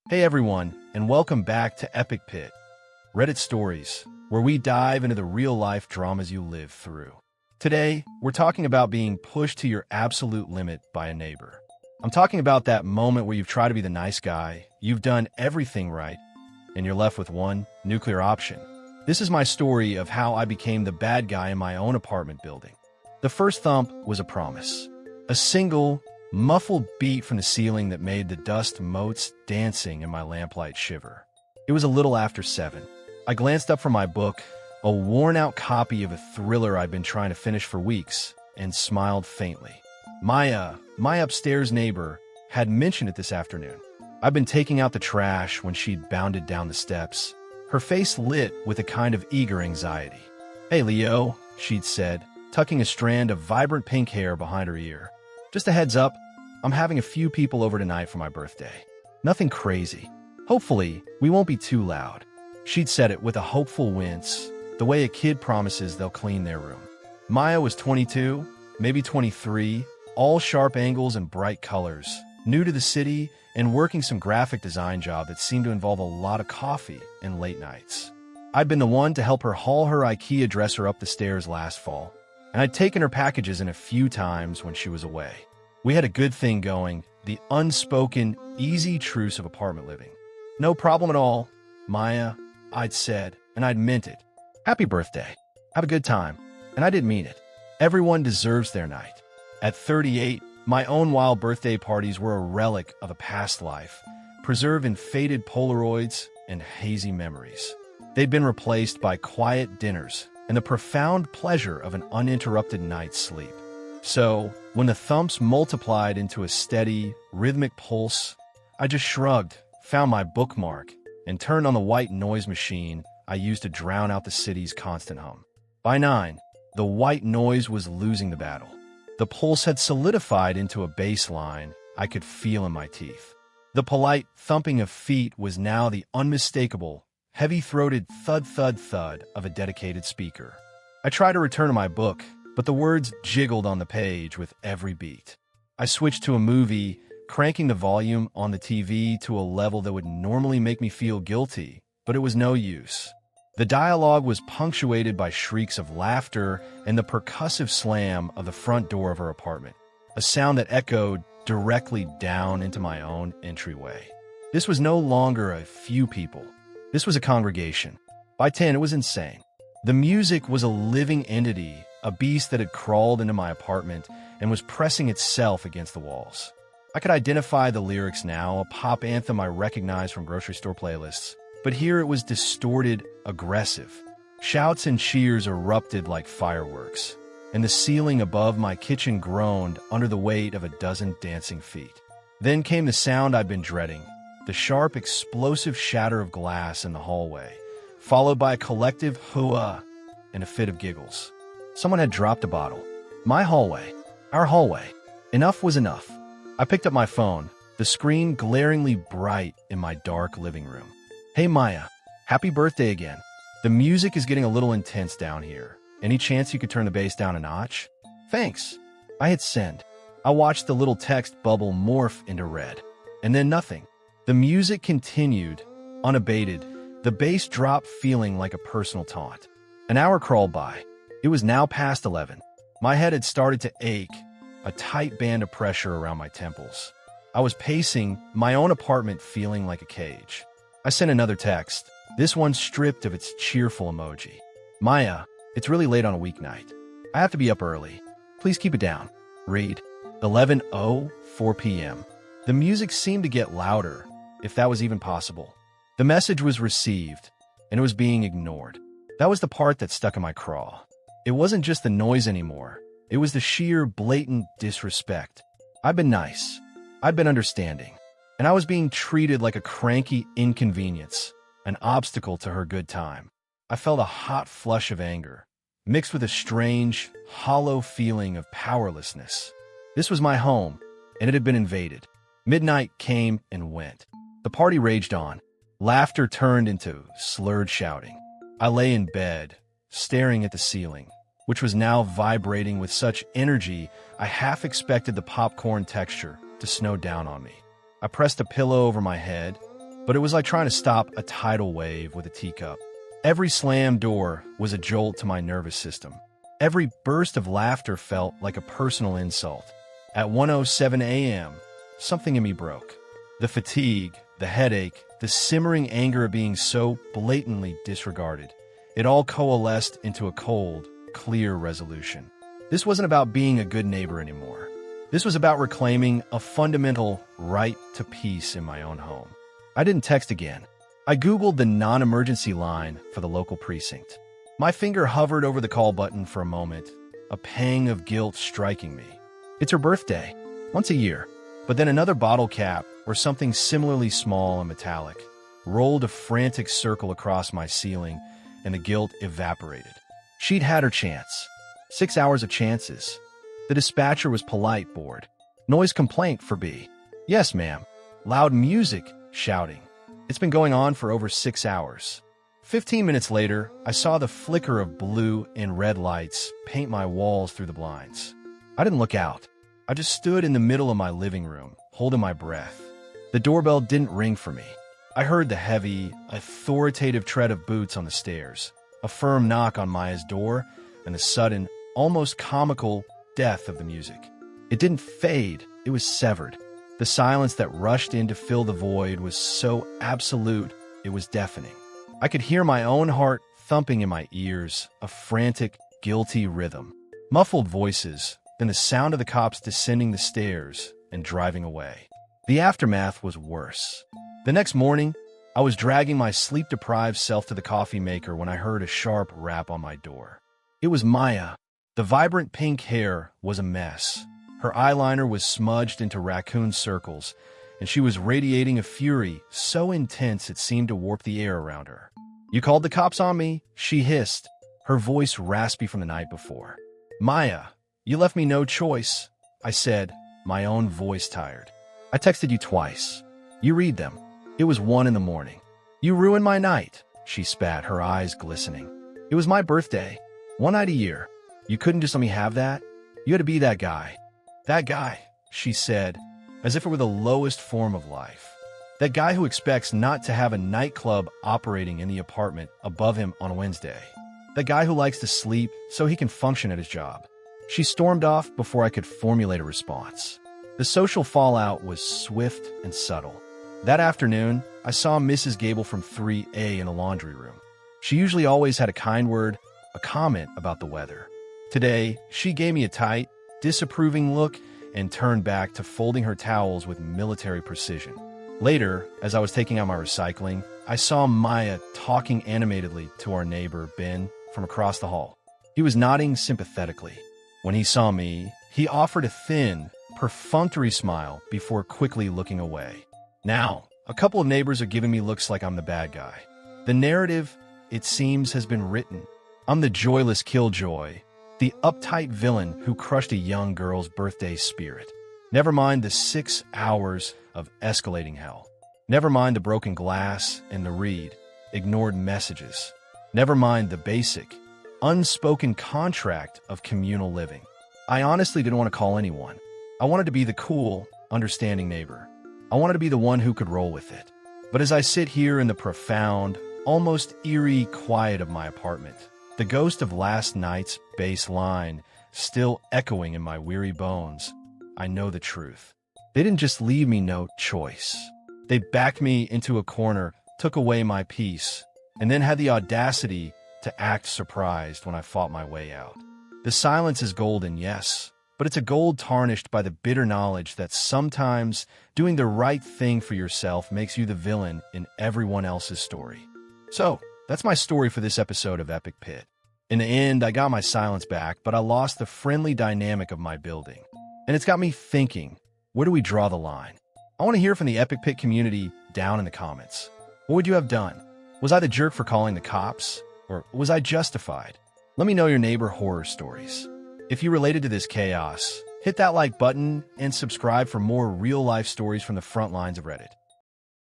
Hey everyone, and welcome back to EpicPit, Reddit stories, where we dive into the real-life dramas you live through. Today, we're talking about being pushed to your absolute limit by a neighbor. I'm talking about that moment where you've tried to be the nice guy, you've done everything right, and you're left with one nuclear option. This is my story of how I became the bad guy in my own apartment building. The first thump was a promise. A single, muffled beat from the ceiling that made the dust motes dancing in my lamplight shiver. It was a little after 7. I glanced up from my book, a worn-out copy of a thriller I'd been trying to finish for weeks, and smiled faintly. Maya, my upstairs neighbor, had mentioned it this afternoon. I'd been taking out the trash when she'd bounded down the steps, her face lit with a kind of eager anxiety. "Hey, Leo," she'd said, tucking a strand of vibrant pink hair behind her ear. "Just a heads up, I'm having a few people over tonight for my birthday. Nothing crazy. Hopefully, we won't be too loud." She'd said it with a hopeful wince, the way a kid promises they'll clean their room. Maya was 22, maybe 23, all sharp angles and bright colors, new to the city and working some graphic design job that seemed to involve a lot of coffee and late nights. I'd been the one to help her haul her IKEA dresser up the stairs last fall, and I'd taken her packages in a few times when she was away. We had a good thing going, the unspoken, easy truce of apartment living. "No problem at all, Maya," I'd said, and I'd meant it. "Happy birthday. Have a good time." And I didn't mean it. Everyone deserves their night. At 38, my own wild birthday parties were a relic of a past life, preserved in faded Polaroids and hazy memories. They'd been replaced by quiet dinners and the profound pleasure of an uninterrupted night's sleep. So, when the thumps multiplied into a steady, rhythmic pulse, I just shrugged, found my bookmark, and turned on the white noise machine I used to drown out the city's constant hum. By 9, the white noise was losing the battle. The pulse had solidified into a baseline I could feel in my teeth. The polite thumping of feet was now the unmistakable, heavy-throated thud-thud-thud of a dedicated speaker. I tried to return to my book, but the words jiggled on the page with every beat. I switched to a movie, cranking the volume on the TV to a level that would normally make me feel guilty, but it was no use. The dialogue was punctuated by shrieks of laughter and the percussive slam of the front door of her apartment, a sound that echoed directly down into my own entryway. This was no longer a few people. This was a congregation. By 10, it was insane. The music was a living entity, a beast that had crawled into my apartment and was pressing itself against the walls. I could identify the lyrics now, a pop anthem I recognized from grocery store playlists. But here it was distorted, aggressive. Shouts and cheers erupted like fireworks, and the ceiling above my kitchen groaned under the weight of a dozen dancing feet. Then came the sound I'd been dreading, the sharp, explosive shatter of glass in the hallway, followed by a collective hooah and a fit of giggles. Someone had dropped a bottle. My hallway. Our hallway. Enough was enough. I picked up my phone, the screen glaringly bright in my dark living room. "Hey Maya, happy birthday again. The music is getting a little intense down here. Any chance you could turn the bass down a notch?" "Thanks." I hit send. I watched the little text bubble morph into red. And then nothing. The music continued, unabated, the bass drop feeling like a personal taunt. An hour crawled by. It was now past 11. My head had started to ache, a tight band of pressure around my temples. I was pacing my own apartment feeling like a cage. I sent another text, this one stripped of its cheerful emoji. "Maya, it's really late on a weeknight. I have to be up early. Please keep it down. Read." 11:04 p.m. The music seemed to get louder, if that was even possible. The message was received, and it was being ignored. That was the part that stuck in my craw. It wasn't just the noise anymore. It was the sheer, blatant disrespect. I'd been nice. I'd been understanding. And I was being treated like a cranky inconvenience, an obstacle to her good time. I felt a hot flush of anger, mixed with a strange, hollow feeling of powerlessness. This was my home, and it had been invaded. Midnight came and went. The party raged on. Laughter turned into slurred shouting. I lay in bed, staring at the ceiling, which was now vibrating with such energy I half expected the popcorn texture to snow down on me. I pressed a pillow over my head, but it was like trying to stop a tidal wave with a teacup. Every slammed door was a jolt to my nervous system. Every burst of laughter felt like a personal insult. At 1:07 a.m., something in me broke. The fatigue, the headache, the simmering anger of being so blatantly disregarded. It all coalesced into a cold, clear resolution. This wasn't about being a good neighbor anymore. This was about reclaiming a fundamental right to peace in my own home. I didn't text again. I Googled the non-emergency line for the local precinct. My finger hovered over the call button for a moment, a pang of guilt striking me. It's her birthday, once a year. But then another bottle cap, or something similarly small and metallic, rolled a frantic circle across my ceiling, and the guilt evaporated. She'd had her chance. 6 hours of chances. The dispatcher was polite, bored. Noise complaint for B. Yes, ma'am. Loud music, shouting. It's been going on for over 6 hours. 15 minutes later, I saw the flicker of blue and red lights paint my walls through the blinds. I didn't look out. I just stood in the middle of my living room, holding my breath. The doorbell didn't ring for me. I heard the heavy, authoritative tread of boots on the stairs, a firm knock on Maya's door, and the sudden, almost comical death of the music. It didn't fade, it was severed. The silence that rushed in to fill the void was so absolute, it was deafening. I could hear my own heart thumping in my ears, a frantic, guilty rhythm. Muffled voices, then the sound of the cops descending the stairs and driving away. The aftermath was worse. The next morning, I was dragging my sleep-deprived self to the coffee maker when I heard a sharp rap on my door. It was Maya. The vibrant pink hair was a mess. Her eyeliner was smudged into raccoon circles, and she was radiating a fury so intense it seemed to warp the air around her. "You called the cops on me?" she hissed, her voice raspy from the night before. "Maya, you left me no choice," I said, my own voice tired. "I texted you twice. You read them. It was 1 a.m. You ruined my night," she spat, her eyes glistening. "It was my birthday. One night a year. You couldn't just let me have that? You had to be that guy." "That guy," she said, as if it were the lowest form of life. "That guy who expects not to have a nightclub operating in the apartment above him on Wednesday. That guy who likes to sleep so he can function at his job." She stormed off before I could formulate a response. The social fallout was swift and subtle. That afternoon, I saw Mrs. Gable from 3A in the laundry room. She usually always had a kind word, a comment about the weather. Today, she gave me a tight, disapproving look and turned back to folding her towels with military precision. Later, as I was taking out my recycling, I saw Maya talking animatedly to our neighbor, Ben, from across the hall. He was nodding sympathetically. When he saw me, he offered a thin, perfunctory smile before quickly looking away. Now, a couple of neighbors are giving me looks like I'm the bad guy. The narrative, it seems, has been written. I'm the joyless killjoy, the uptight villain who crushed a young girl's birthday spirit. Never mind the 6 hours of escalating hell. Never mind the broken glass and the ignored messages. Never mind the basic, unspoken contract of communal living. I honestly didn't want to call anyone. I wanted to be the cool, understanding neighbor. I wanted to be the one who could roll with it. But as I sit here in the profound, almost eerie quiet of my apartment, the ghost of last night's bass line still echoing in my weary bones, I know the truth. They didn't just leave me no choice. They backed me into a corner, took away my peace, and then had the audacity to act surprised when I fought my way out. The silence is golden, yes, but it's a gold tarnished by the bitter knowledge that sometimes doing the right thing for yourself makes you the villain in everyone else's story. So, that's my story for this episode of Epic Pit. In the end, I got my silence back, but I lost the friendly dynamic of my building. And it's got me thinking, where do we draw the line? I want to hear from the Epic Pit community down in the comments. What would you have done? Was I the jerk for calling the cops? Or was I justified? Let me know your neighbor horror stories. If you related to this chaos, hit that like button and subscribe for more real-life stories from the front lines of Reddit.